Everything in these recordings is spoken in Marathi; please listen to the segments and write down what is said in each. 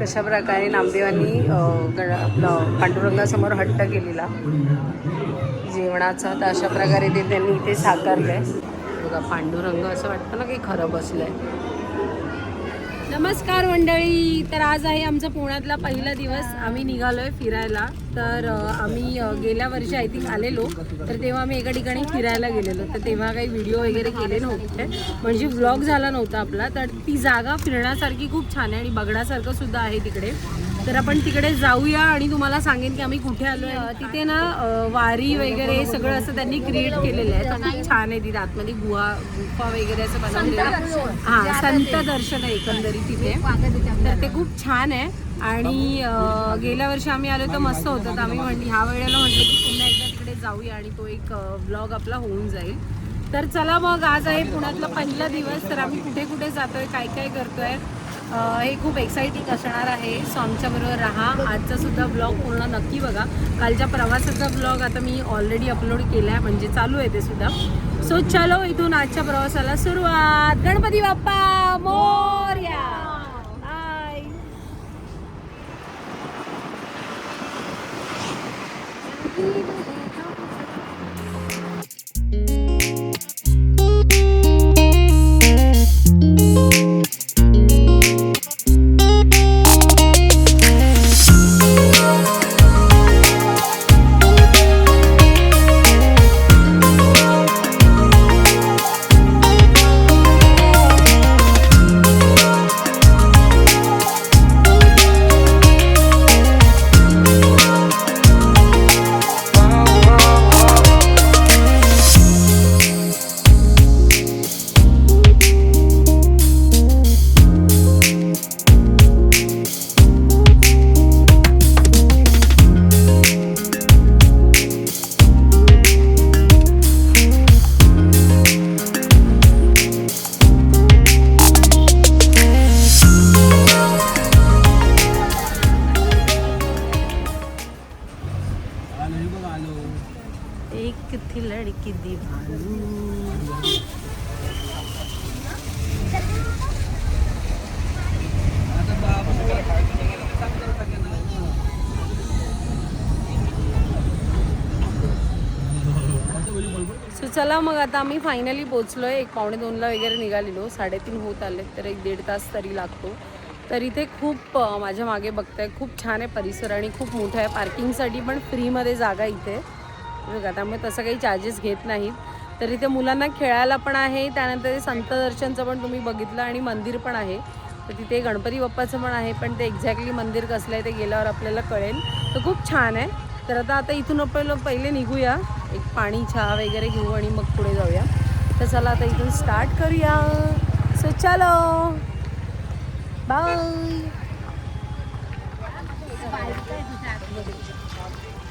अशा प्रकारे नामदेवांनी आपलं पांडुरंगासमोर हट्ट केलेला जेवणाचा, तर अशा प्रकारे ते त्यांनी इथे साकारलं आहे बघा. पांडुरंग असं वाटतं ना की खरं बसलं आहे. नमस्कार मंडळी, तर आज आहे आमचा पुण्यातला पहिला दिवस. आम्ही निघालो आहे फिरायला. तर आम्ही गेल्या वर्षी आय थिंक आलेलो, तर तेव्हा आम्ही एका ठिकाणी फिरायला गेलेलो, तर तेव्हा काही व्हिडिओ वगैरे केले नव्हते, म्हणजे व्लॉग झाला नव्हता आपला. तर ती जागा फिरण्यासारखी खूप छान आहे आणि बघण्यासारखं सुद्धा आहे तिकडे. तर आपण तिकडे जाऊया आणि तुम्हाला सांगेन की आम्ही कुठे आलो आहे. तिथे ना वारी वगैरे सगळं असं त्यांनी क्रिएट केलेलं आहे, तर खूप छान आहे. तिथे आतमध्ये गुफा वगैरे असं बनवलेलं, हां संत दर्शन आहे एकंदरीत तिथे, तर ते खूप छान आहे. आणि गेल्या वर्षी आम्ही आलो तर मस्त होतं, तर आम्ही ह्या वेळेला म्हटलं की पुन्हा एकदा तिकडे जाऊया आणि तो एक व्लॉग आपला होऊन जाईल. तर चला मग, आज आहे पुण्यातला पहिला दिवस, तर आम्ही कुठे कुठे जातोय, काय काय करतोय, हे खूप एक्साइटिंग असणार आहे. सो आमच्याबरोबर राहा. आजचा सुद्धा ब्लॉग पूर्ण नक्की बघा. कालच्या प्रवासाचा ब्लॉग आता मी ऑलरेडी अपलोड केला आहे, म्हणजे चालू आहे ते सुद्धा. सो चलो, इथून आजच्या प्रवासाला सुरुवात. गणपती बाप्पा मोरया. बाय. एक थी लड़की दीवानी. सो चला मग, आता आम्ही फायनली पोचलोय. 1:45 वगैरे निघालेलो, 3:30 होत आले, तर 1-1.5 तास तरी लागतो. तर इथे खूप माझ्या मागे बघताय, खूप छान आहे परिसर आणि खूप मोठं आहे. पार्किंगसाठी पण फ्रीमध्ये जागा इथे बघा, त्यामुळे तसं काही चार्जेस घेत नाहीत. तर इथे मुलांना खेळायला पण आहे, त्यानंतर ते संत दर्शनचं पण तुम्ही बघितलं आणि मंदिर पण आहे. तर तिथे गणपती बाप्पाचं पण आहे, पण ते एक्झॅक्टली मंदिर कसलं आहे ते गेल्यावर आपल्याला कळेल. तर खूप छान आहे. तर आता इथून पहिले निघूया, एक पाणी चहा वगैरे घेऊ आणि मग पुढे जाऊया. तर चला आता इथून स्टार्ट करूया. सो चलो, बाय.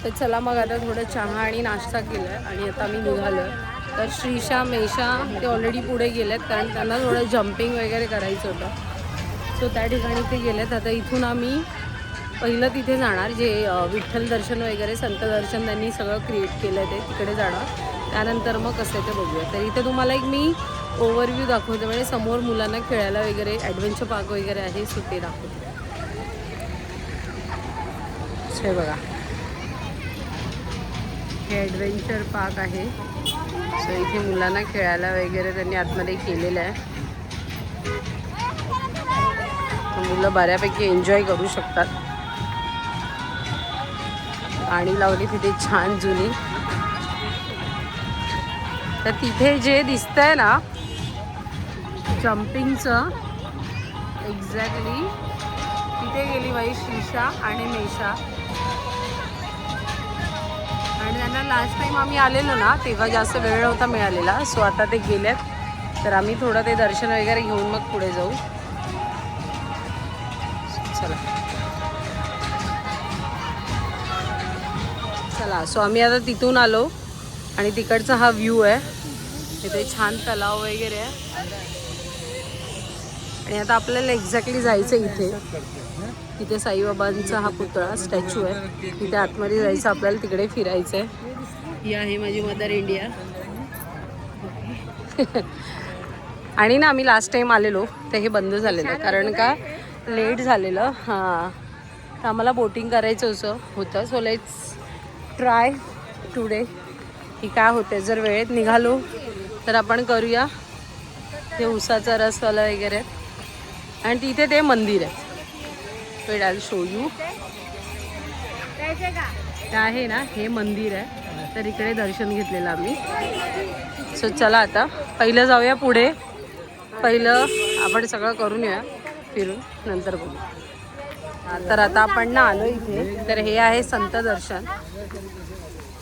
तर चला मग, आता थोडं चहा आणि नाश्ता केला आहे आणि आता मी निघालो आहे. तर श्रीशा मेशा ते ऑलरेडी पुढे गेलेत, कारण त्यांना थोडं जम्पिंग वगैरे करायचं होतं. सो त्या ठिकाणी ते गेलेत. आता इथून आम्ही पहिलं तिथे जाणार, जे विठ्ठल दर्शन वगैरे संत दर्शन त्यांनी सगळं क्रिएट केलं आहे, ते तिकडे जाणार. त्यानंतर मग कसं आहे ते बघूया. तर इथे तुम्हाला एक मी ओव्हरव्ह्यू दाखवते, म्हणजे समोर मुलांना खेळायला वगैरे ॲडव्हेंचर पार्क वगैरे आहे, सो ते दाखवते. हे बघा, हे ॲडव्हेंचर पार्क आहे. सो इथे मुलांना खेळायला वगैरे त्यांनी आतमध्ये केलेलं आहे, मुलं बऱ्यापैकी एन्जॉय करू शकतात. पाणी लावली तिथे छान जुनी. तर तिथे जे दिसतंय ना जम्पिंगचं, एक्झॅक्टली तिथे गेली बाई श्रीशा आणि मेशा. आणि त्यांना लास्ट टाईम आम्ही आलेलो ना तेव्हा जास्त वेळ नव्हता मिळालेला, सो आता ते गेलेत. तर आम्ही थोडं ते दर्शन वगैरे घेऊन मग पुढे जाऊ. चला चला. सो आम्ही आता तिथून आलो आणि तिकडचा हा व्ह्यू आहे. तिथे छान तलाव वगैरे आहे आणि आता आपल्याला एक्झॅक्टली जायचं इथे. तिथे साईबाबांचा हा पुतळा स्टॅच्यू आहे, तिथे आतमध्ये जायचं आपल्याला, तिकडे फिरायचं आहे. ही आहे माझी मदर इंडिया. आणि ना आम्ही लास्ट टाइम आलेलो तर हे बंद झालेलं, कारण का लेट झालेलं हां, तर आम्हाला बोटिंग करायचं होतं. सो लेट्स ट्राय टुडे की काय होते. जर वेळेत निघालो तर आपण करूया ते उसाचा रसवाला वगैरे. आणि तिथे ते मंदिर आहे, weight I will show you. ते आहे ना, हे मंदिर आहे, तर इकडे दर्शन घेतलेलं आम्ही. सो चला आता पहिलं जाऊया पुढे. पहिलं आपण सगळं करून येऊया, फिरून नंतर बघू. तर आता आपण ना आलो इथे. तर हे आहे संत दर्शन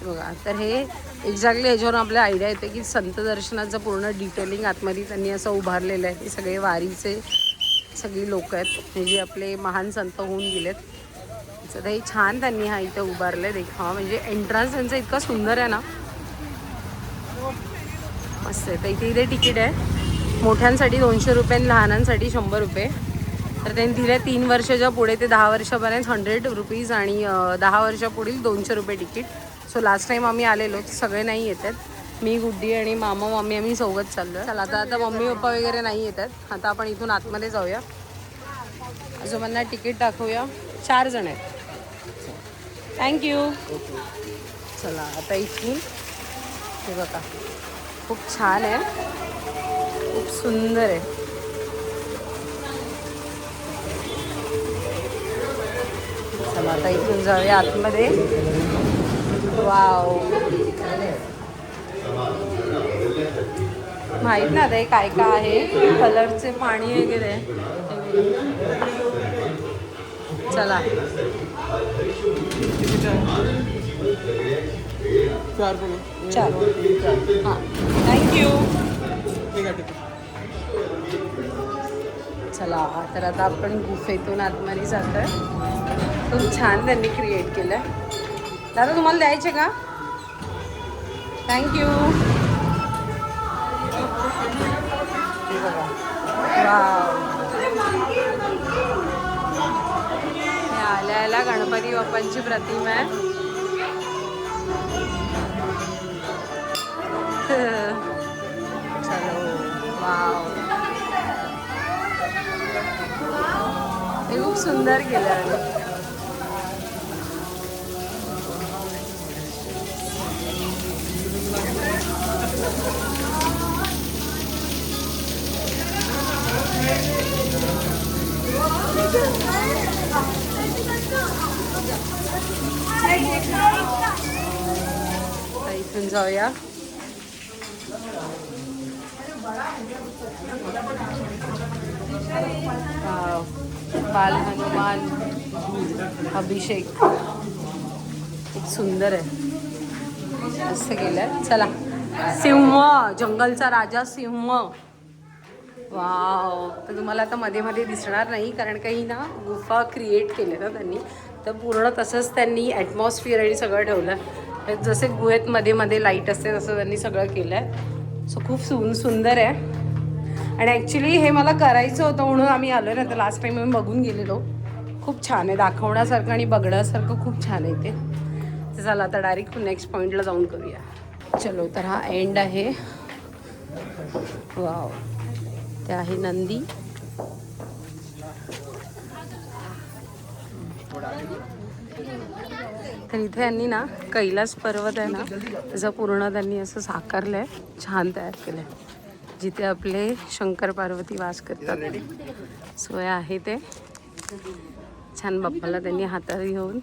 बघा. तर हे एक्झॅक्टली ह्याच्यावरून आपल्याला आयडिया येते की संत दर्शनाचं पूर्ण डिटेलिंग आतमध्ये त्यांनी असं उभारलेलं आहे. हे सगळे वारीचे सगळी लोक आहेत, हे जे आपले महान संत होऊन गेलेत. तर हे छान त्यांनी हा इथे उभारलं आहे. हा म्हणजे एंट्रन्स त्यांचं इतकं सुंदर आहे ना, मस्त आहे. तर इथे तिकीट आहे, मोठ्यांसाठी 200 रुपये आणि लहानांसाठी 100 रुपये. तर त्यांनी दिले 3 वर्षाच्या पुढे ते 10 वर्षापर्यंत 100 रुपीज आणि 10 वर्षापुढील 200 रुपये तिकीट. सो लास्ट टाईम आम्ही आलेलो तर सगळे नाही येतात. मी, गुड्डी आणि मामा मामी आम्ही सोबत चाललो आहे. चला आता मम्मी पप्पा वगैरे नाही येतात. आता आपण इथून आतमध्ये जाऊया, आजोबांना तिकीट दाखवूया. 4 जण आहेत. थँक्यू. चला आता इथून हे बघा, खूप छान आहे, खूप सुंदर आहे. चला आता इथून जाऊया आतमध्ये. वाव, माहीत ना आता हे काय काय आहे, कलरचे पाणी वगैरे. चला 4 हां, थँक्यू. चला तर आता आपण गुफेतून आतमध्ये जातो आहे. खूप छान त्यांनी क्रिएट केलं आहे. दादा तुम्हाला द्यायचे का? थँक्यू. वाव, हे आल्याला गणपती बाप्पांची प्रतिमा आहे. चलो, वाव, हे खूप सुंदर केलं आहे. इथून जाऊया. बाल हनुमान अभिषेक खूप सुंदर आहे, मस्त केलं. चला, सिंह, जंगलचा राजा सिंह. वाव, तर तुम्हाला आता मध्ये मध्ये दिसणार नाही कारण काही ना गुफा क्रिएट केले ना त्यांनी, तर पूर्ण तसंच त्यांनी ॲटमॉस्फिअर आणि सगळं ठेवलं. जसे गुहेत मध्ये मध्ये लाईट असते तसं त्यांनी सगळं केलं आहे. सो खूप सुंदर आहे. आणि ॲक्च्युली हे मला करायचं होतं म्हणून आम्ही आलो आहे ना, तर लास्ट टाईम आम्ही बघून गेलेलो. खूप छान आहे, दाखवण्यासारखं आणि बघण्यासारखं खूप छान आहे ते. तर चला आता डायरेक्ट नेक्स्ट पॉईंटला जाऊन करूया. चलो, तर हा एंड आहे. वाव, ते आहे नंदी. तर इथे यांनी ना कैलास पर्वत आहे ना, त्याचं पूर्ण त्यांनी असं साकारलं आहे, छान तयार केलं आहे, जिथे आपले शंकर पार्वती वास करतात. सोय आहे ते छान. बाप्पाला त्यांनी हातात घेऊन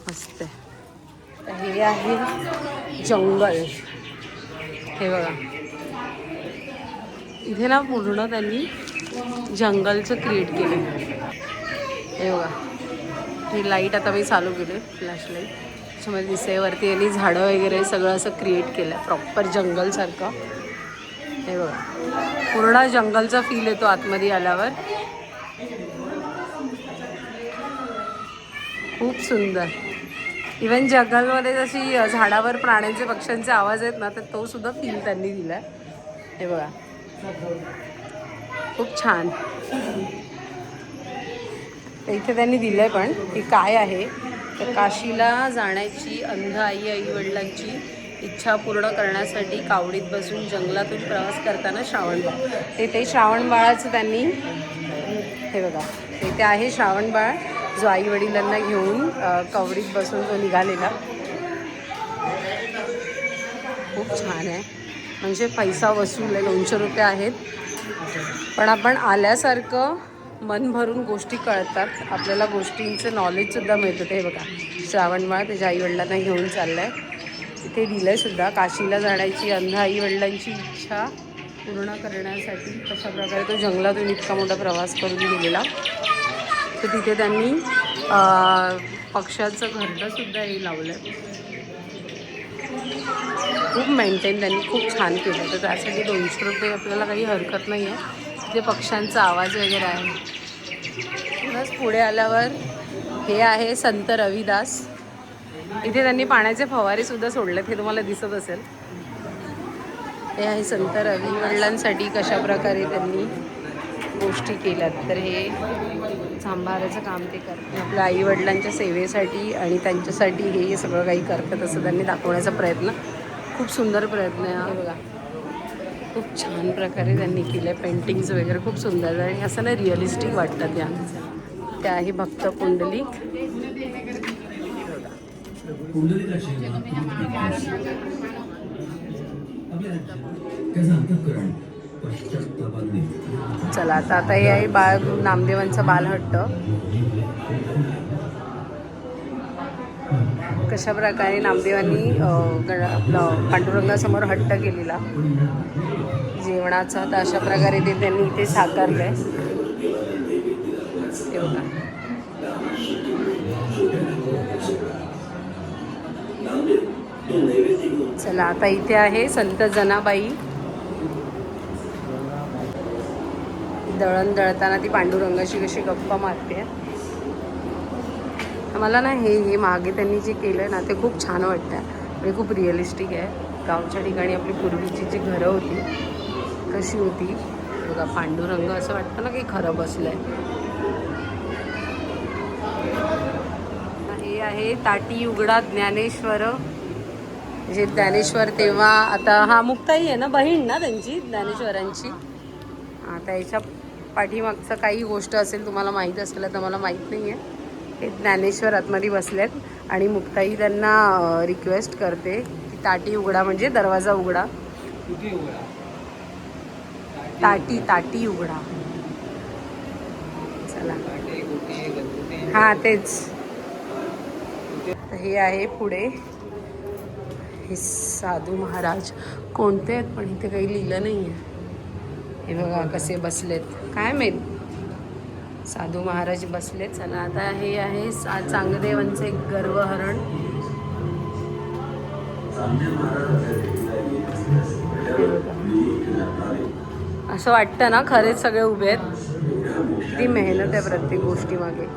मस्त आहे. हे आहे जंगल. हे बघा, इथे ना पूर्ण त्यांनी जंगलचं क्रिएट केलं. हे बघा, ही लाईट आता मी चालू केली, फ्लॅश लाईट, त्याच्यामध्ये दिसेवरती यांनी झाडं वगैरे सगळं असं क्रिएट केलं आहे प्रॉपर जंगलसारखं. हे बघा, पूर्ण जंगलचा फील येतो आतमध्ये आल्यावर. खूप सुंदर. इवन जंगलमध्ये जशी झाडावर प्राण्यांचे पक्ष्यांचे आवाज आहेत ना, तर तो सुद्धा फील त्यांनी दिला आहे. हे बघा, खूप छान. तर इथे त्यांनी दिलं आहे पण की काय आहे, तर काशीला जाण्याची अंध आई वडिलांची इच्छा पूर्ण करण्यासाठी कावडीत बसून जंगलातून प्रवास करताना श्रावण बाळ, ते श्रावण बाळाचं त्यांनी हे बघा, इथे आहे श्रावणबाळ जो आई वडिलांना घेऊन कवडीत बसून तो निघालेला. खूप छान आहे, म्हणजे पैसा वसूल आहे. 200 रुपये आहेत, पण आपण आल्यासारखं मन भरून गोष्टी कळतात, आपल्याला गोष्टींचं नॉलेजसुद्धा मिळतं. ते बघा, श्रावणबाळ त्याच्या आईवडिलांना घेऊन चाललं आहे. इथे दिलं आहे सुद्धा, काशीला जाण्याची अंध आईवडिलांची इच्छा पूर्ण करण्यासाठी कशा प्रकारे तो जंगलातून इतका मोठा प्रवास करून गेलेला. तर तिथे त्यांनी पक्ष्याचं घरटंसुद्धा हे लावलं आहे. खूप मेंटेन त्यांनी खूप छान केलं. तर त्यासाठी 200 रुपये आपल्याला काही हरकत नाही आहे. तिथे पक्ष्यांचा आवाज वगैरे आहे. बस पुढे आल्यावर हे आहे संत रविदास. इथे त्यांनी पाण्याचे फवारेसुद्धा सोडलेत, हे तुम्हाला दिसत असेल. हे आहे संत रवी वडिलांसाठी कशा प्रकारे त्यांनी गोष्टी केल्यात. तर हे सांभाराचं काम ते करतात आपल्या आईवडिलांच्या सेवेसाठी, आणि त्यांच्यासाठी हे सगळं काही करतात असं त्यांनी दाखवण्याचा प्रयत्न, खूप सुंदर प्रयत्न आहे. बघा, खूप छान प्रकारे त्यांनी केलं आहे. पेंटिंग्स वगैरे खूप सुंदर आणि असं ना रिअलिस्टिक वाटतात या. त्या आहे भक्त पुंडलिक. चला आता हे आहे बाळ नामदेवांचा बालहट्ट. कशा प्रकारे नामदेवांनी आपलं पांडुरंगासमोर हट्ट केलेला जेवणाचा, तर अशा प्रकारे ते त्यांनी इथे साकारलं आहे. ते बघा, चला आता इथे आहे संत जनाबाई. दळण दळताना ती पांडुरंगाशी कशी गप्पा मारते. मला ना हे मागे त्यांनी जे केलं ना ते खूप छान वाटतं. म्हणजे खूप रिअलिस्टिक आहे. गावच्या ठिकाणी आपली पूर्वीची जी घरं होती कशी होती बघा. पांडुरंग असं वाटतं ना की खरं बसलं आहे. हे आहे ताटी उघडा ज्ञानेश्वर. जे ज्ञानेश्वर तेव्हा, आता हा मुक्ताई आहे ना, बहीण ना त्यांची ज्ञानेश्वरांची. आता याच्या पाठीमागचं काही गोष्ट असेल तुम्हाला माहीत असेल, तर मला माहीत नाही आहे. हे ज्ञानेश्वर आतमध्ये बसलेत आणि मुक्ताई त्यांना रिक्वेस्ट करते की ताटी उघडा, म्हणजे दरवाजा उघडा. ताटी उघडा. चला, हां तेच. हे आहे पुढे हे साधू महाराज. कोणते आहेत पण इथे काही लिहिलं नाही आहे. हे बघा कसे बसलेत, काय माहीत. साधू महाराज बसलेत. चला आता हे आहे चांगदेवांचे गर्वहरण. असं वाटतं ना खरेच सगळे उभे आहेत. किती मेहनत आहे प्रत्येक गोष्टी मागे.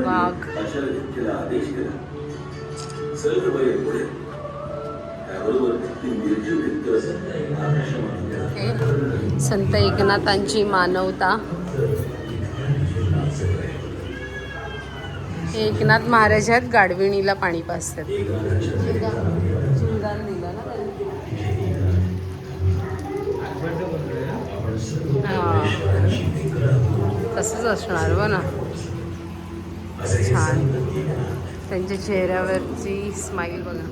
वाघ. संत एकनाथांची मानवता. एकनाथ महाराज आहेत, गाडविणीला पाणी पाजतात. हां तसंच असणार बघ ना. छान त्यांच्या चेहऱ्यावरची स्माईल बघा.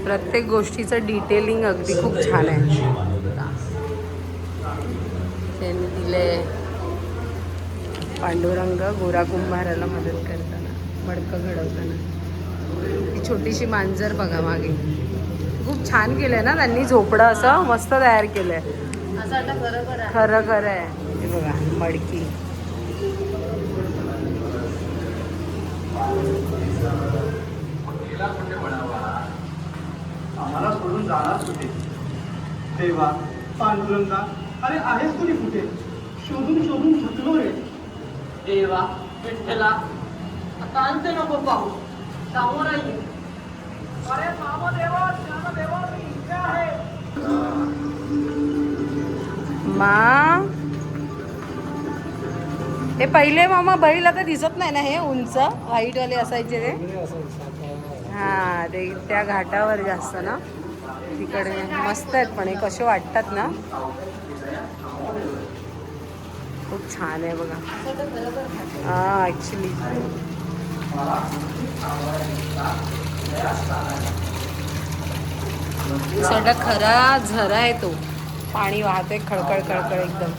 प्रत्येक गोष्टीचं डिटेलिंग अगदी खूप छान आहे. त्यांनी दिले पांडुरंग गोरा कुंभाराला मदत करताना, मडकं घडवताना. ती छोटीशी मांजर बघा मागे. खूप छान केलंय ना त्यांनी. झोपडं असं मस्त तयार केलंय. खरं खरं आहे. हे बघा मडकी. आम्हाला सोडून जाणार कुठे देवा पांडुरंगा. अरे आहेस कुणी कुठे? शोधून शोधून थकलो रे देवा. विठ्ठला आता आणते नको पाहू, समोर आहे. अरे मामदेवा श्यामदेवा मी इथे आहे. मा हे पहिले मामा बैल आता दिसत नाही ना. हे उंच व्हाईटवाले असायचे ते. हां ते त्या घाटावर जास्त ना. तिकडे मस्त आहेत पण हे कसे वाटतात ना, खूप छान आहे बघा. हां ॲक्च्युली सगळा खरा झरा आहे तो, पाणी वाहतोय खळखळ खळखळ एकदम.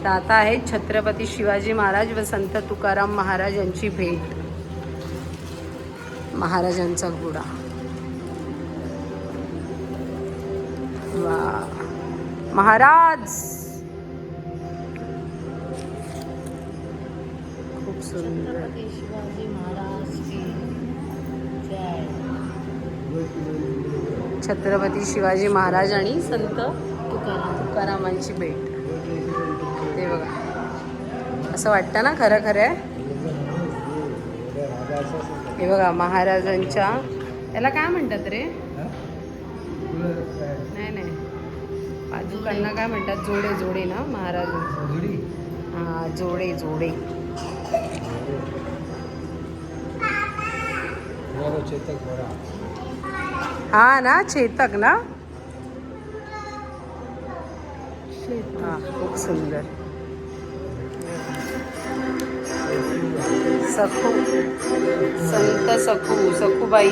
तर आता आहे छत्रपती शिवाजी महाराज व संत तुकाराम महाराज यांची भेट. महाराजांचा घोडा. वा महाराज, खूप सुंदर. शिवाजी महाराज की जय. छत्रपती शिवाजी महाराज आणि संत तुकारामांची भेट. ते बघा असं वाटतं ना खरं खरं आहे. हे बघा महाराजांच्या, याला काय म्हणतात रे? नाही नाही, पादुकांना काय म्हणतात? जोडे जोडे ना महाराज. हां जोडे जोडे. हा ना चेतक ना. हा खूप सुंदर. सखू, संत सखू, सखूबाई.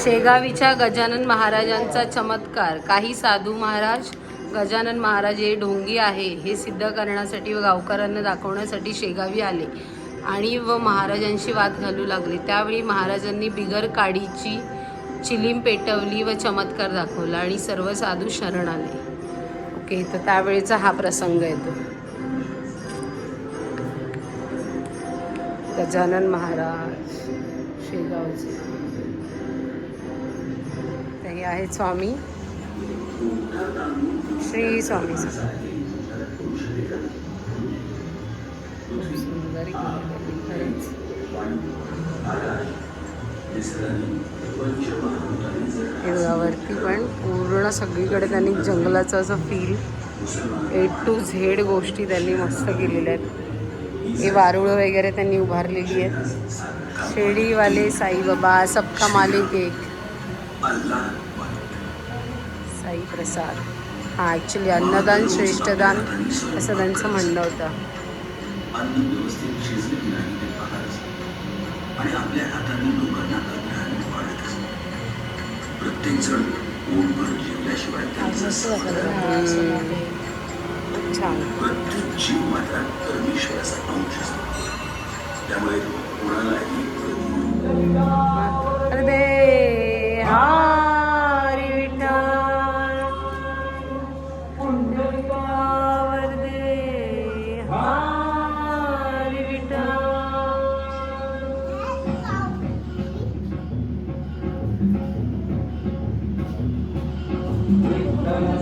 शेगावीच्या गजानन महाराजांचा चमत्कार. काही साधू महाराज गजानन महाराज हे ढोंगी आहे हे सिद्ध करण्यासाठी व गावकऱ्यांना दाखवण्यासाठी शेगावी आले आणि व महाराजांशी वाद घालू लागले. त्यावेळी महाराजांनी बिगर काडीची चिलीम पेटवली व चमत्कार दाखवला आणि सर्व साधू शरण आले. ओके, तर त्यावेळेचा हा प्रसंग येतो. गजानन महाराज शेगावचे. तर हे आहेत स्वामी श्री स्वामी समर्थ. सुंदर खरंच. हे बघा वरती पण पूर्ण सगळीकडे त्यांनी जंगलाचं असं फील, A to Z गोष्टी त्यांनी मस्त केलेल्या आहेत. हे वारुळं वगैरे त्यांनी उभारलेली आहेत. शिर्डीवाले साईबाबा सबका मालिक एक, साई प्रसाद. हा ॲक्च्युली अन्नदान श्रेष्ठदान असं त्यांचं म्हणणं होतं. आणि आपल्या हाताने लोकांना अज्ञान वाढत असते. प्रत्येक जण पोटभर जेवल्याशिवाय छान. प्रत्येक जीव मात्र परमेश्वराचा अंश असतो. त्यामुळे कोणालाही हरे हरी विठ्ठल पुंडलिकावर दे हरी विठ्ठल.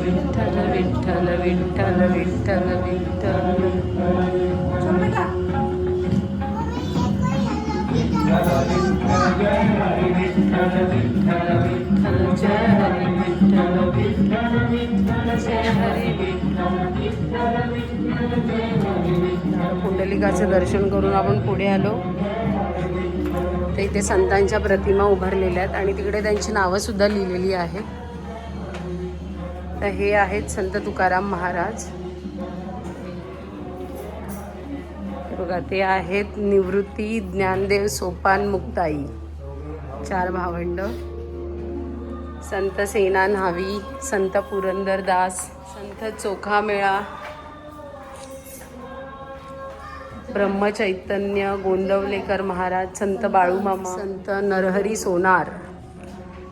विठ्ठल विठ्ठल विठ्ठल विठ्ठल पुंडलिकाचं दर्शन करून आपण पुढे आलो. तर इथे संतांच्या प्रतिमा उभारलेल्या आहेत आणि तिकडे त्यांची नावं सुद्धा लिहिलेली आहेत. तर हे आहेत संत तुकाराम महाराज. बघा ते आहेत निवृत्ती, ज्ञानदेव, सोपान, मुक्ताई, 4 भावंड. संत सेना न्हावी, संत पुरंदरदास, संत चोखामेळा, ब्रह्मचैतन्य गोंदवलेकर महाराज, संत बाळूमामा, संत नरहरी सोनार,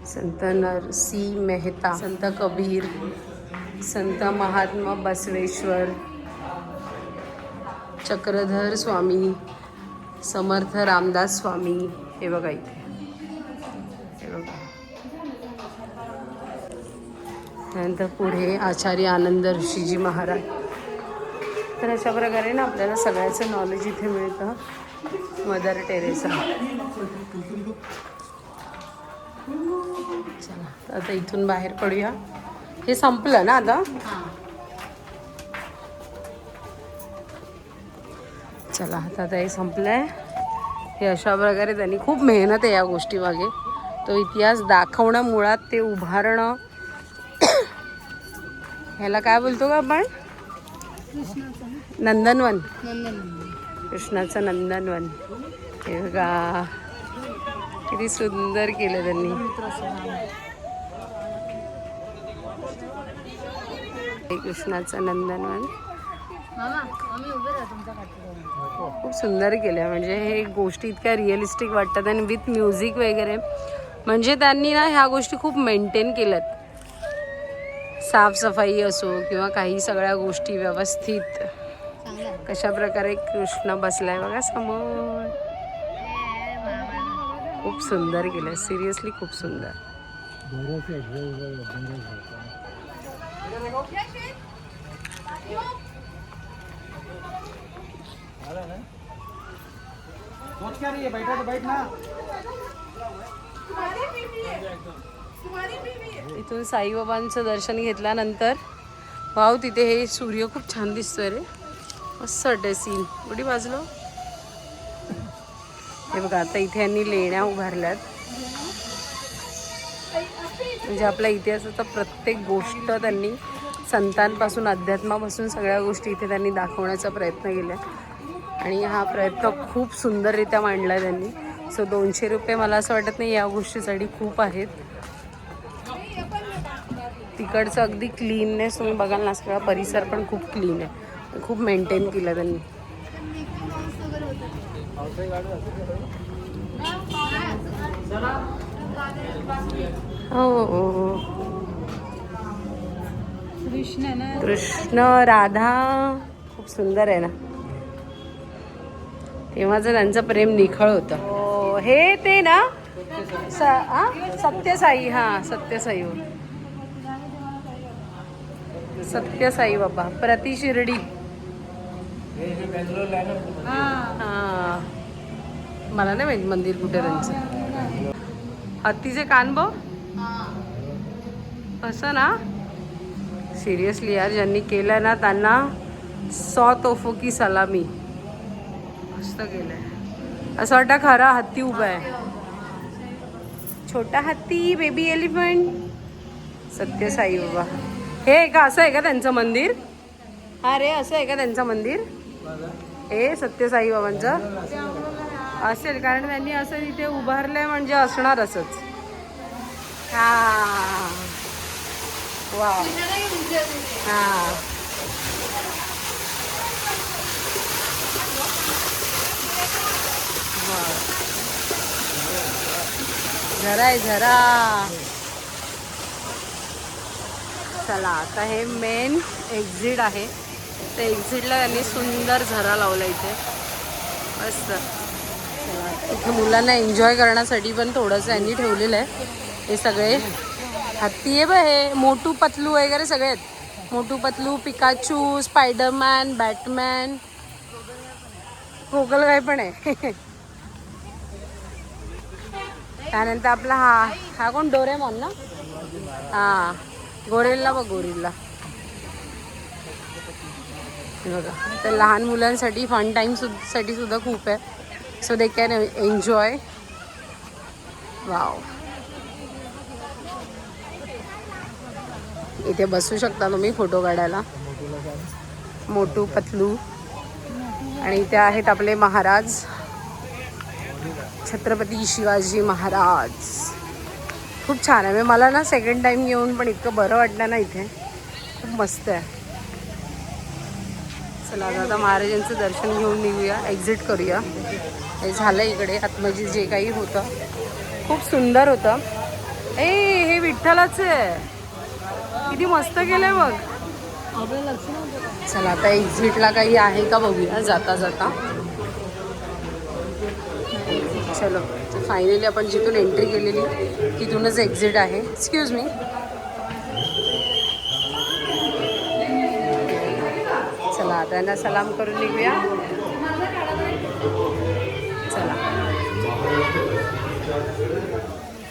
संत नरसी मेहता, संत कबीर, संत महात्मा बसवेश्वर, चक्रधर स्वामी, समर्थ रामदास स्वामी. हे बघा इथे, हे बघा. त्यानंतर पुढे आचार्य आनंद ऋषीजी महाराज. तर अशा प्रकारे ना आपल्याला सगळ्याचं नॉलेज इथे मिळतं. Mother Teresa. चला आता इथून बाहेर पडूया. हे संपलं ना आता. चला आता हे संपलंय. हे अशा प्रकारे त्यांनी खूप मेहनत आहे या गोष्टीमागे. तो इतिहास दाखवणं, मुळात ते उभारणं, ह्याला काय बोलतो का आपण? नंदनवन. कृष्णाचं नंदनवन. हे बघा किती सुंदर केलं त्यांनी. हे कृष्णाचं नंदनवन खूप सुंदर केलं. म्हणजे हे गोष्टी इतक्या रिअलिस्टिक वाटतात आणि विथ म्युझिक वगैरे. म्हणजे त्यांनी ना ह्या गोष्टी खूप मेंटेन केल्यात. साफसफाई असो किंवा काही सगळ्या गोष्टी व्यवस्थित. कशा प्रकारे कृष्ण बसलाय बघा समोर. खूप सुंदर केलं. सिरियसली खूप सुंदर. क्या रही है? बैठा तो बैठ ना. इथून साईबाबांचं दर्शन घेतल्यानंतर वाव, तिथे हे सूर्य खूप छान दिसतोय रे. मस्त वाटतंय सीन. कुठे बाजलो हे बघा. आता इथे यांनी लेण्या उभारल्यात. म्हणजे आपल्या इतिहासाचा प्रत्येक गोष्ट त्यांनी संतांपासून अध्यात्मापासून सगळ्या गोष्टी इथे त्यांनी दाखवण्याचा प्रयत्न केला. आणि हा प्रयत्न खूप सुंदररित्या मांडला आहे त्यांनी. सो 200 रुपये मला असं वाटत नाही या गोष्टीसाठी खूप आहेत. तिकडचं अगदी क्लीननेस तुम्ही बघाल ना, सगळा परिसर पण खूप क्लीन आहे. खूप मेंटेन केलं त्यांनी. हो, कृष्ण राधा खूप सुंदर आहे ना. तेव्हाचं त्यांचं प्रेम निखळ होतं. हे ते ना सत्यसाई. हां, सत्यसाई. सत्यसाई बाबा प्रति शिर्डी. हां, मला नाही माहित मंदिर कुठे त्यांचं. हत्तीचे कान बघ असं ना. सिरियसली यार, ज्यांनी केलं ना त्यांना 100 तोफो की सलामी. मस्त केलंय. असं वाटतं खरा हत्ती उभा आहे. छोटा हत्ती, बेबी एलिफंट. सत्यसाई बाबा. हे का असं आहे का त्यांचं मंदिर? हा रे, असं आहे का त्यांचं मंदिर? हे सत्यसाई बाबांचं असेल, कारण त्यांनी असं इथे उभारलंय म्हणजे असणार असंच. हा वा. हा झरा आहे झरा. चला आता हे मेन एक्झिट आहे. त्या एक्झिटला त्यांनी सुंदर झरा लावला इथे. मस्त. इथे मुलांना एन्जॉय करण्यासाठी पण थोडंसं यांनी ठेवलेलं आहे. हे सगळे हत्ती आहे बघ. हे मोटू पतलू वगैरे सगळे आहेत. Motu Patlu, Pikachu, Spiderman, Batman, गोगलगाय पण आहे. त्यानंतर आपला हा कोण? डोरेमॉन ना. हा, गोरिल्ला बघ, गोरिल्ला. बघा, तर लहान मुलांसाठी फन टाईम साठी सुद्धा खूप आहे. So they can enjoy. Wow. इथे बसू शकता तुम्ही फोटो काढायला. मोटू पतलू. आणि इथे आहेत आपले महाराज, छत्रपती शिवाजी महाराज. खूप छान आहे. मला ना सेकंड टाइम येऊन पण इतकं बरं वाटलं ना इथे. खूप मस्त आहे. चला आता महाराजांचं दर्शन घेऊन निघूया, एक्झिट करूया. हे झालं इकडे आतमध्ये जे काही होतं. खूप सुंदर होतं. हे विठ्ठलाचं आहे. किती मस्त केलंय बघ. चला आता एक्झिटला काही आहे का बघूया जाता जाता. चलो, तर फायनली आपण जिथून एंट्री केलेली तिथूनच एक्झिट आहे. Excuse me. चला आता यांना सलाम करून निघूया. चला.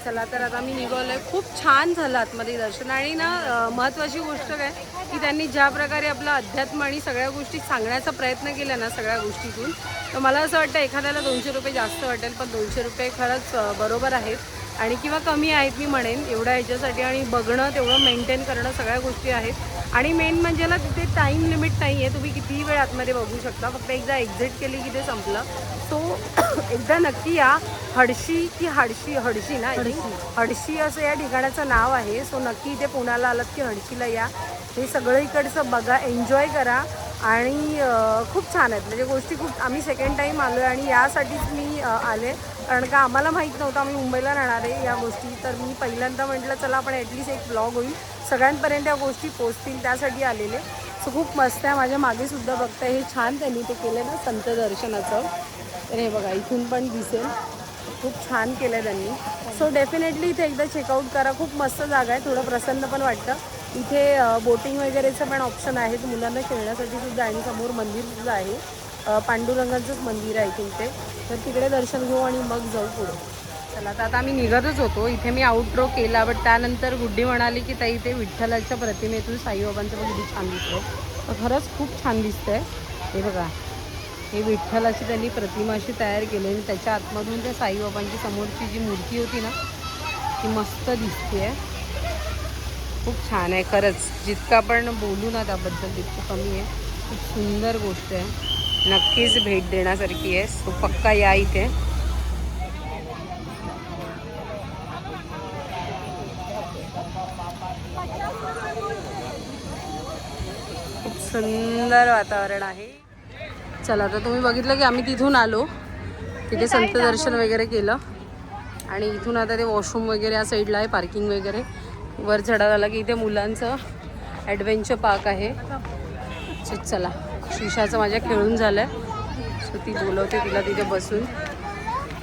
चला तर आता मी निघालोय. खूप छान झालं आतमध्ये दर्शन. आणि ना महत्त्वाची गोष्ट काय की त्यांनी ज्या प्रकारे आपलं अध्यात्म आणि सगळ्या गोष्टी सांगण्याचा प्रयत्न केला ना सगळ्या गोष्टीतून, तर मला असं वाटतं एखाद्याला 200 रुपये जास्त वाटेल, पण 200 रुपये खरंच बरोबर आहेत आणि किंवा कमी आहेत मी म्हणेन एवढ्या ह्याच्यासाठी. आणि बघणं तेवढं मेंटेन करणं सगळ्या गोष्टी आहेत. आणि मेन म्हणजे ना तिथे टाईम लिमिट नाही आहे, तुम्ही कितीही वेळ आतमध्ये बघू शकता. फक्त एकदा एक्झिट केली की ते संपलं. सो एकदा नक्की या. हडशी ना हडशी असं या ठिकाणाचं नाव आहे. सो नक्की इथे पुण्याला आलात की हडशीला या. हे सगळं इकडचं बघा, एन्जॉय करा. आणि खूप छान आहेत म्हणजे गोष्टी. खूप आम्ही सेकंड टाईम आलो आहे आणि यासाठीच मी आले, कारण का आम्हाला माहीत नव्हतं आम्ही मुंबईला राहणार आहे या गोष्टी. तर मी पहिल्यांदा म्हटलं चला आपण ॲटलिस्ट एक ब्लॉग होईल, सगळ्यांपर्यंत या गोष्टी पोचतील त्यासाठी आलेले. सो खूप मस्त आहे. माझ्या मागेसुद्धा बघताय हे छान त्यांनी ते केलं ना संत दर्शनाचं. तर हे बघा इथून पण दिसेल, खूप छान केलं आहे त्यांनी. सो डेफिनेटली इथे एकदा चेकआउट करा. खूप मस्त जागा आहे, थोडं प्रसन्न पण वाटतं. इथे बोटिंग वगैरेचं पण ऑप्शन आहेत मुलांना खेळण्यासाठी सुद्धा. आणि समोर मंदिरसुद्धा आहे, पांडुरंगाचंच मंदिर आहे तिथे. तर तिकडे दर्शन घेऊ आणि मग जाऊ पुढे. चला तर आता आम्ही निघतच होतो. इथे मी आउटरो केला, बट त्यानंतर गुड्डी म्हणाली की ताई इथे विठ्ठलाच्या प्रतिमेतून साईबाबांचं पण किती छान दिसतं. तर खरंच खूप छान दिसतंय. हे बघा, हे विठ्ठलाची त्यांनी प्रतिमा अशी तयार केली आणि त्याच्या आतमधून त्या साईबाबांची समोरची जी मूर्ती होती ना ती मस्त दिसते आहे. खूप छान आहे खरंच. जितकं आपण बोलू ना त्याबद्दल तितकं कमी आहे. खूप सुंदर गोष्ट आहे, नक्कीच भेट देण्यासारखी आहे. सो पक्का या इथे. खूप सुंदर वातावरण आहे. चला तर तुम्ही बघितलं की आम्ही तिथून आलो, तिथे संत दर्शन वगैरे केलं आणि इथून आता ते वॉशरूम वगैरे या साईडला आहे, पार्किंग वगैरे. वर चढा झाला की इथे मुलांचं ॲडव्हेंचर पार्क आहे. चला शिशाचं माझ्या खेळून झालं आहे. सो ती बोलवते तिला तिथे बसून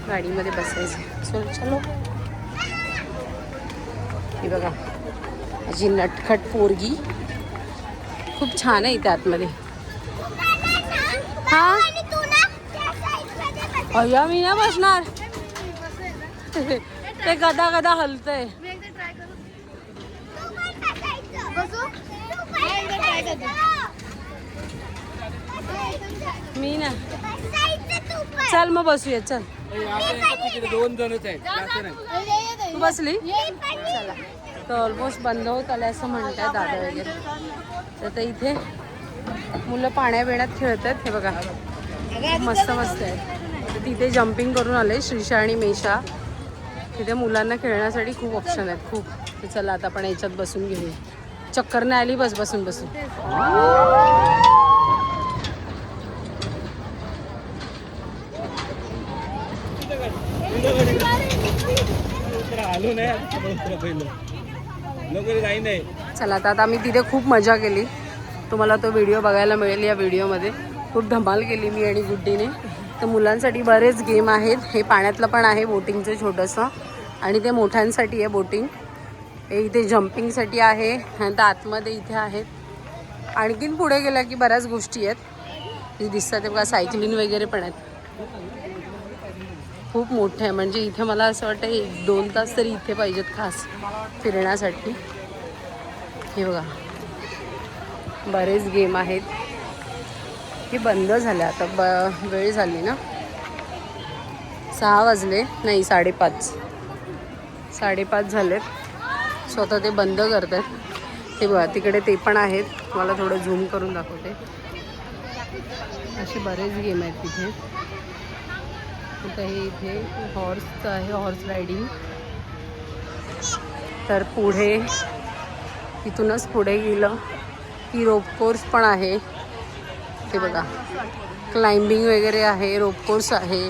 गाडीमध्ये बसायचं. चलो. ही बघा माझी नटखट पोरगी, खूप छान आहे इथे आतमध्ये. हा अय्या मी ना बसणार, ते गदा गदा हलतंय. मी ना चल मग बसूया. चल दोन जणच आहेत, तू बसली. चला तर ऑलमोस्ट बंद होत आलं असं म्हणतात दादा वगैरे. तर इथे मुलं पाण्या बिण्यात खेळतात. हे बघा मस्त मस्त आहे. तर तिथे जम्पिंग करून आले श्रीषा आणि मेषा. तिथे मुलांना खेळण्यासाठी खूप ऑप्शन आहेत, खूप. तर चला आता आपण याच्यात बसून घेऊया. चक्कर नाही आली बस बसून बसून. चला तर आता आम्ही तिथे खूप मजा केली. तुम्हाला तो व्हिडिओ बघायला मिळेल. या व्हिडिओमध्ये खूप धमाल केली मी आणि गुड्डीने. तर मुलांसाठी बरेच गेम आहेत. हे पाण्यातलं पण आहे बोटिंगचं छोटंसं, आणि ते मोठ्यांसाठी आहे बोटिंग. हे इथे जम्पिंगसाठी आहे. नंतर आतमध्ये इथे आहेत. आणखीन पुढे गेल्या की बऱ्याच गोष्टी आहेत जे दिसतात. ते बघा सायकलिंग वगैरे पण आहेत. खूप मोठं आहे, म्हणजे इथे मला असं वाटतं 1-2 तास तरी इथे पाहिजेत खास फिरण्यासाठी. हे बघा बरेच गेम आहेत. हे बंद झालं आता, वेळ झाली ना, 6 वाजले नाही 5:30 झालेत. स्वतः ते बंद करतात. हे बघा तिकडे ते पण आहेत. मला थोडं झूम करून दाखवते. असे बरेच गेम आहेत तिथे. आता हे इथे हॉर्सचं आहे, हॉर्स रायडिंग. तर पुढे इथूनच पुढे गेलं की रोप कोर्स पण आहे. ते बघा क्लाइम्बिंग वगैरे आहे, रोप कोर्स आहे.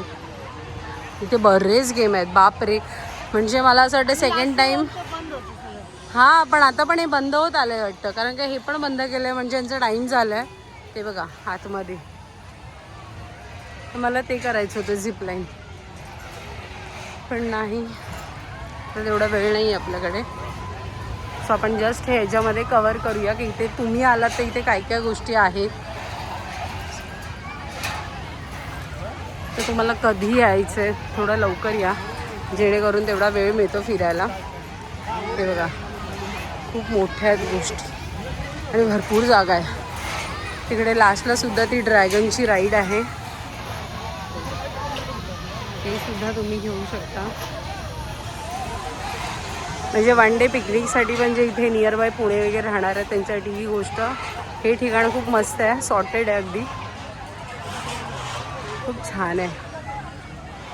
इथे बरेच गेम आहेत बापरे. म्हणजे मला असं वाटतं सेकंड टाईम. हां पण आता पण हे बंद होत आलं आहे वाटतं, कारण का हे पण बंद केलं आहे म्हणजे यांचा टाईम झाला आहे. ते बघा आतमध्ये. मला ते करायचं होतं झिपलाईन, पण नाही, तर तेवढा वेळ नाही आहे आपल्याकडे. सो आपण जस्ट हे ह्याच्यामध्ये कवर करूया की इथे तुम्ही आलात तर इथे काय काय गोष्टी आहेत. तर तुम्हाला कधी यायचं आहे थोडं लवकर या. जेणेकरून तेवढा वेळ मिळतो फिरायला. हे बघा खूप मोठ्या आहेत गोष्टी आणि भरपूर जागा आहे. तिकडे लास्टला सुद्धा ती ड्रॅगनची राईड आहे, ते सुद्धा तुम्ही घेऊ शकता. म्हणजे वन डे पिकनिकसाठी पण जे इथे नियर बाय पुणे वगैरे राहणार आहे त्यांच्यासाठी ही गोष्ट, हे ठिकाण खूप मस्त आहे, सॉर्टेड आहे, अगदी खूप छान आहे.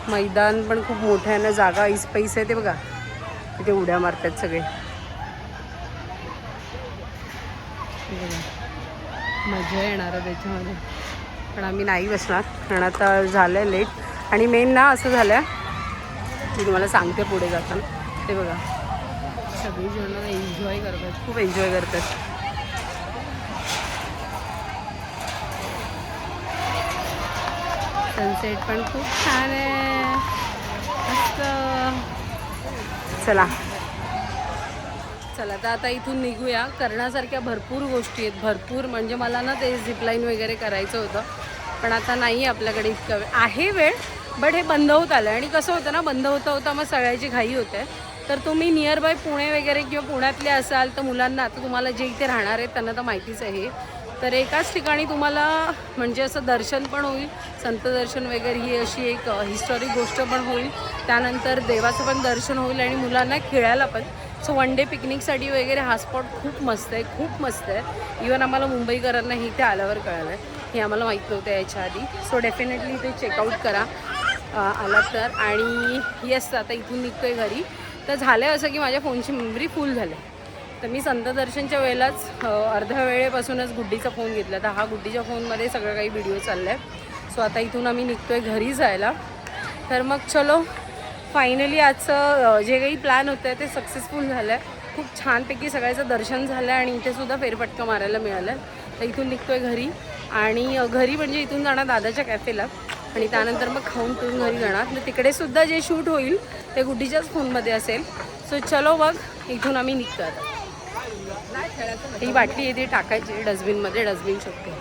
मैदान पण खूप मोठं आहे ना, जागा पैसे आहे ते बघा, तिथे उड्या मारतात सगळे. मजा येणार आहे त्याच्यामध्ये, पण आम्ही नाही बसणार कारण आता झालं आहे लेट. आणि मेन ना असं झालं आहे, मी तुम्हाला सांगते पुढे जाताना. ते बघा सगळीजण एन्जॉय करतात, खूप एन्जॉय करतात. सनसेट पण खूप छान आहे, मस्त. चला तर आता इथून निघूया. करण्यासारख्या भरपूर गोष्टी आहेत, भरपूर. म्हणजे मला ना ते झिपलाईन वगैरे करायचं होतं, पण आता नाही आपल्याकडे इतका वेळ आहे. वेळ बट हे बंद होत आलं, आणि कसं होतं ना, बंद होता होता मग सगळ्याची घाई होते. तर तुम्ही नियर बाय पुणे वगैरे किंवा पुण्यातले असाल तर मुलांना, आता तुम्हाला जे इथे राहणार आहेत त्यांना तर माहितीच आहे, तर एकाच ठिकाणी तुम्हाला म्हणजे असं दर्शन पण होईल, संत दर्शन वगैरे, ही अशी एक हिस्टॉरिक गोष्ट पण होईल. त्यानंतर देवाचं पण दर्शन होईल आणि मुलांना खेळायला पण. सो वन डे पिकनिकसाठी वगैरे हा स्पॉट खूप मस्त आहे, खूप मस्त आहे. इवन आम्हाला मुंबईकरांना ही इथे आल्यावर कळलं आहे, हे आम्हाला माहीत नव्हतं याच्या आधी. सो डेफिनेटली इथे चेकआउट करा आलात तर. आणि येस, आता इथून निघतो आहे घरी. तर झालं आहे असं की माझ्या फोनची मेमरी फुल झाली, तर मी संत दर्शनच्या वेळेलाच अर्ध्या वेळेपासूनच गुड्डीचा फोन घेतला. तर हा गुड्डीच्या फोनमध्ये सगळं काही व्हिडिओ चालला आहे. सो आता इथून आम्ही निघतो आहे घरी जायला. तर मग चलो, फायनली आजचं जे काही प्लॅन होतं आहे ते सक्सेसफुल झालं आहे. खूप छानपैकी सगळ्याचं दर्शन झालं आहे आणि इथेसुद्धा फेरफटका मारायला मिळालं आहे. तर इथून निघतो आहे घरी, आणि घरी म्हणजे इथून जाणार दादाच्या कॅफेला, आणि त्यानंतर मग खाऊन पिऊन घरी जाणार. तर तिकडेसुद्धा जे शूट होईल ते गुड्डीच्याच फोनमध्ये असेल. सो चलो मग इथून आम्ही निघतो. आता ही बाटली आहे ती टाकायची डस्टबिनमध्ये, डस्टबिन शकते.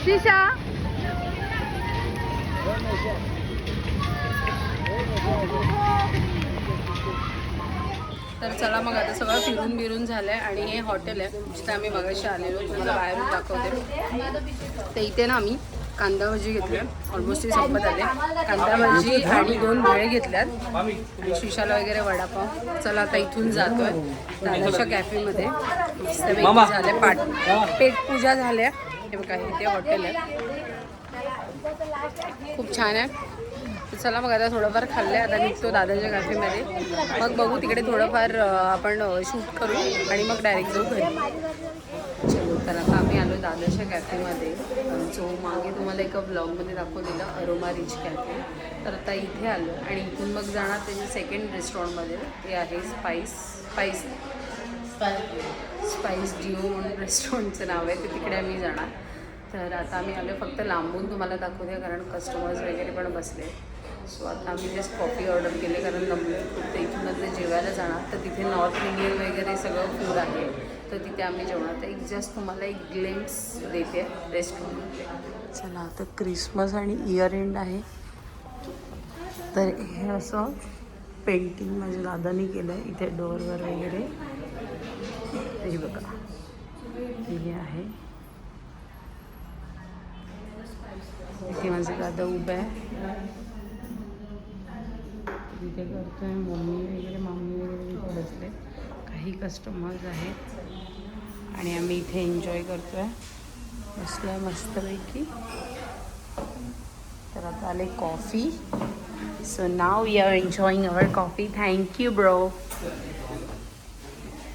शीशा तर चला मग आता सगळं फिरून बिरून झालं आहे. आणि हे हॉटेल आहे जिथे आम्ही मगाशी आलेलो, तुम्हाला बाहेरून दाखवते. तर इथे ना आम्ही कांदा भजी घेतल्या, ऑलमोस्ट संपत आले. कांदा भजी आणि 2 भेळ घेतल्यात, आणि शिशाला वगैरे वडापाव. चला आता इथून जातोय दादाच्या कॅफेमध्ये. मस्तपैकी झालं, पेटपूजा झाल्या. हे बघा इथे हॉटेल आहे, खूप छान आहे. तर चला मग आता थोडंफार खाल्लं आहे, आता निघतो दादाच्या कॅफेमध्ये. मग बघू तिकडे थोडंफार आपण शूट करू आणि मग डायरेक्ट जाऊ घरी. चलो, तर आता आम्ही आलो दादाच्या कॅफेमध्ये, जो मागे तुम्हाला एका ब्लॉगमध्ये दाखवलेला अरोमा रिच कॅफे. तर आता इथे आलो आणि इथून मग जाणार त्याच्या सेकंड रेस्टॉरंटमध्ये. ते आहे स्पाइस जिओ म्हणून रेस्टॉरंटचं नाव आहे, ते तिकडे आम्ही जाणार. तर आता आम्ही आलो, फक्त लांबून तुम्हाला दाखवते कारण कस्टमर्स वगैरे पण बसले. सो आता आम्ही जस्ट कॉफी ऑर्डर केले कारण नंबर खूप इथूनच जेवायला जाणार. तर तिथे नॉर्थ इंडियन वगैरे सगळं फूड आहे, तर तिथे आम्ही जेवणार. तर एक जस्ट तुम्हाला एक ग्लिम्स देते रेस्टॉरंटमध्ये. चला, आता क्रिसमस आणि इयर एंड आहे, तर हे असं पेंटिंग माझ्या दादानी केलं आहे इथे डोअरवर वगैरे. हे बघा, हे आहे इथे माझे दादा उभं आहे, तिथे करतोय. मम्मी वगैरे मामी वगैरे इथे बसले, काही कस्टमर्स आहेत आणि आम्ही इथे एन्जॉय करतोय, बसलोय मस्तपैकी. तर आता आले coffee. So now we are enjoying our coffee. Thank you bro.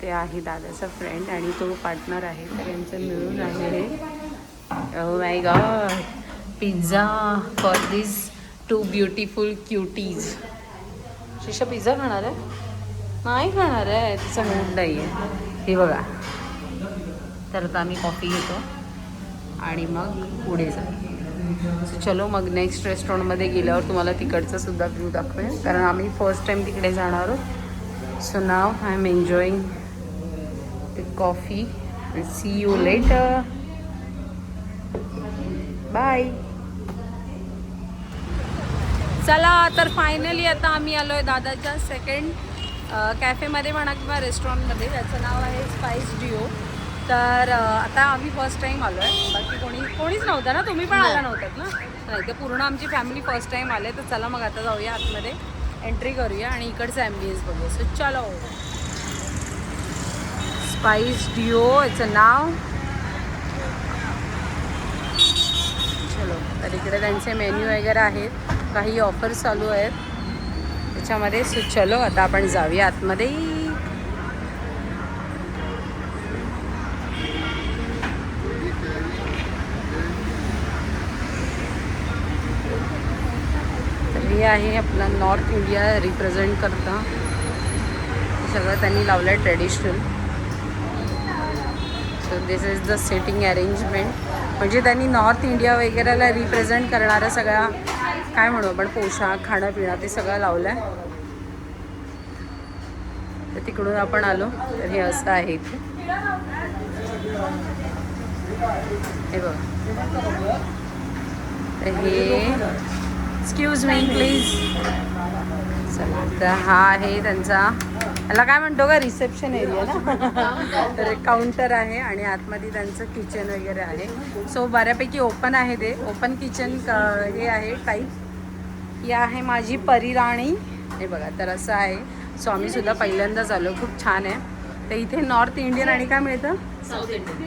ते आहे दादाचा फ्रेंड आणि तो पार्टनर आहे, तर यांचं मिळून आहे हे. Oh my God, pizza for this 2 beautiful cuties. शिशा पिझ्झा खाणार आहे? नाही खाणार आहे, तिचा मूड नाही आहे. हे बघा, तर आता आम्ही कॉफी घेतो आणि मग पुढे जाऊ. So, चलो मग नेक्स्ट रेस्टॉरंटमध्ये गेल्यावर तुम्हाला तिकडचा सुद्धा व्ह्यू दाखवेल, कारण आम्ही फर्स्ट टाइम तिकडे जाणार आहोत. So now I am enjoying the coffee. See you later. Bye. चला तर फायनली आता आम्ही आलो आहे दादाच्या सेकंड कॅफेमध्ये म्हणा किंवा रेस्टॉरंटमध्ये. त्याचं नाव आहे स्पाइस डिओ. तर आता आम्ही फर्स्ट टाईम आलो आहे. बाकी कोणीच नव्हतं ना, तुम्ही पण आला नव्हतात ना? नाही, तर पूर्ण आमची फॅमिली फर्स्ट टाईम आले. तर चला मग आता जाऊया आतमध्ये, एंट्री करूया आणि इकडचं ॲम्बियन्स बघूया. सो चलो. स्पाइस डिओ याचं नाव. चलो, तर इकडे त्यांचे मेन्यू वगैरे आहेत, काही ऑफर्स चालू आहेत त्याच्यामध्ये. सो चलो आता आपण जाऊया आतमध्ये. तर हे आहे आपला नॉर्थ इंडिया रिप्रेझेंट करता. सगळं त्यांनी लावलं आहे traditional. So this is the sitting arrangement. म्हणजे त्यांनी नॉर्थ इंडिया वगैरेला रिप्रेझेंट करणाऱ्या सगळ्या, काय म्हणू आपण, पोशाख, खाणं पिणं ते सगळं लावलं आहे. तर तिकडून आपण आलो. तर हे असं आहे इथे. हे बघा. तर हे एक्सक्यूज मी प्लीज. चला, तर हा आहे त्यांचा, याला काय म्हणतो का, रिसेप्शन एरिया ना. तर काउंटर आहे आणि आतमध्ये त्यांचं किचन वगैरे आहे. सो बऱ्यापैकी ओपन आहे ते. ओपन किचन हे आहे टाईप. ही आहे माझी परिराणी. हे बघा, तर असं आहे. सो आम्हीसुद्धा पहिल्यांदाच आलो. खूप छान आहे. तर इथे नॉर्थ इंडियन आणि काय मिळतं,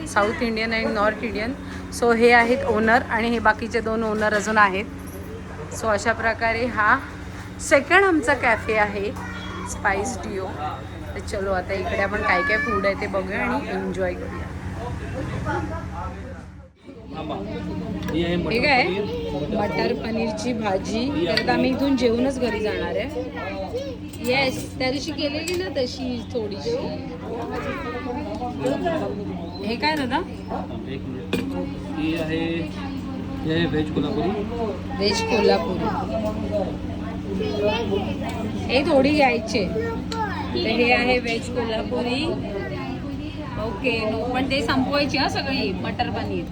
साऊथ इंडियन आणि नॉर्थ इंडियन. सो हे आहेत ओनर आणि हे बाकीचे 2 ओनर अजून आहेत. सो अशा प्रकारे हा सेकंड आमचा कॅफे आहे, स्पाइस डिओ. तर चलो आता इकडे आपण काय काय फूड आहे ते बघूया आणि एन्जॉय करूया. ठीक आहे. मटर पनीरची भाजी. तर आम्ही इथून जेवूनच घरी जाणार आहे. येस, त्या दिवशी केलेली ना तशी थोडीशी. हे काय दादा? हे व्हेज कोल्हापुरी. व्हेज कोल्हापुरी. हे थोडी घ्यायचे. तर हे आहे व्हेज कोल्हापुरी. ओके, नो, पण ते संपवायची हा सगळी. Matar paneer.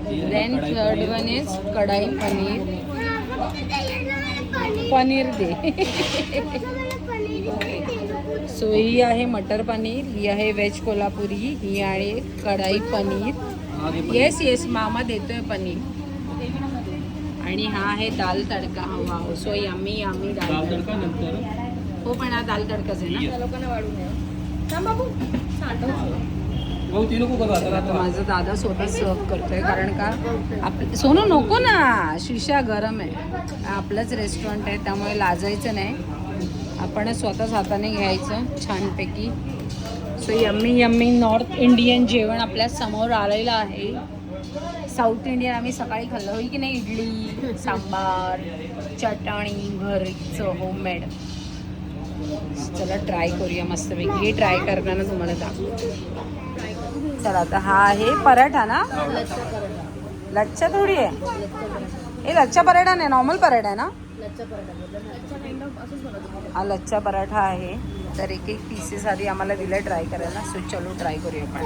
Then third one is kadai paneer. Paneer दे. सो ही आहे मटर पनीर, ही आहे व्हेज कोल्हापुरी, ही आहे कढाई पनीर. येस येस, मामा देतोय पनीर. आणि हा आहे दाल तडका. हवा. सो यम्मी यम्मी दाल तडका. नंतर हो, पण हा दाल तडकाच आहे ना. लोकांना वाढून माझा दादा स्वतः सर्व करतोय, कारण का आपलं सोनू नको ना, शिशा गरम आहे. आपलंच रेस्टॉरंट आहे त्यामुळे लाजायचं नाही. आपणच स्वतःच हाताने घ्यायचं छानपैकी. So yummy yummy north Indian जेवण आपल्या समोर आलेलं आहे. साऊथ इंडियन आम्ही सकाळी खाल्लं होई की नाही, इडली सांबार चटणी घरचं होममेड. चला ट्राय करूया मस्तपैकी. हे ट्राय करताना तुम्हाला दाखवतो. चला, आता हा आहे पराठा ना. लच्छा थोडी आहे हे. लच्छा पराठा नाही, नॉर्मल पराठा आहे ना. हा लच्छा पराठा आहे. तर एक एक पीसेस आधी आम्हाला दिलं ट्राय करायला. सो चलो ट्राय करूया आपण.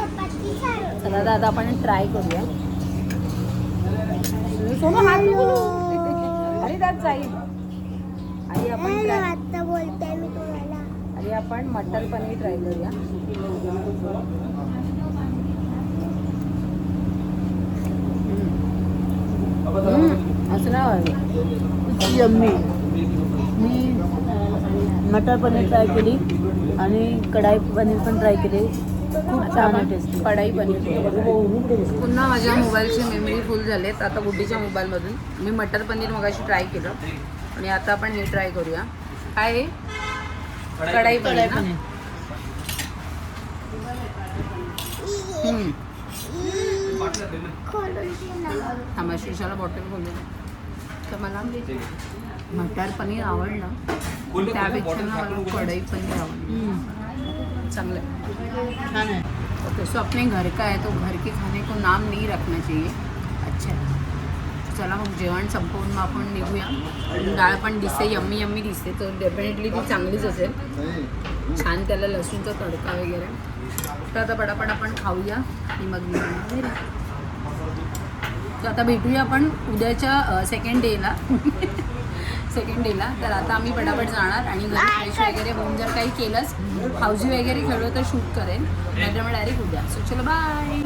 चला दादा आपण ट्राय करूया. सोनू हात नको लावू. अरे त्यात जाईल. आणि आपण आता बोलते मी तुम्हाला. आणि आपण मटर पनीर ट्राय करूया. असं नाही यम्मी. मी मटर पनीर ट्राय केली आणि कढाई पनीर पण ट्राय केली. खूप छान आहे टेस्ट. कढाई पनीर. पुन्हा माझ्या मोबाईलची मेमरी फुल झालेत आता गुड्डीच्या मोबाईलमधून. मी मटर पनीर मगाशी ट्राय केलं आणि आता आपण हे ट्राय करूया. काय आहे? कढाई पनीर. थांबा, शिशाला बॉटल खोलूया. तर मला मटर पनीर आवडलं, त्यापेक्षा ना मला कढाई पनीर आवडलं. चांगलं है. ओके, सो अपने घर का है तो घर के खाने को नाम नहीं रखना चाहिए. अच्छा है. चला मग जेवण संपवून मग आपण निघूया. डाळ पण दिसते यम्मी यम्मी दिसते, तर डेफिनेटली ती चांगलीच असेल. छान त्याला लसूणचा तडका वगैरे. तर आता पटापट आपण खाऊया आणि मग निघूया घरी. तर आता भेटूया आपण उद्याच्या सेकंड डेला. तर आता आम्ही पटापट जाणार आणि घरी फ्रेश वगैरे होऊन जर काही केलंच हाऊजी वगैरे खेळलो तर शूट करेन, नाहीतर मग डायरेक्ट उद्या. सो चलो बाय.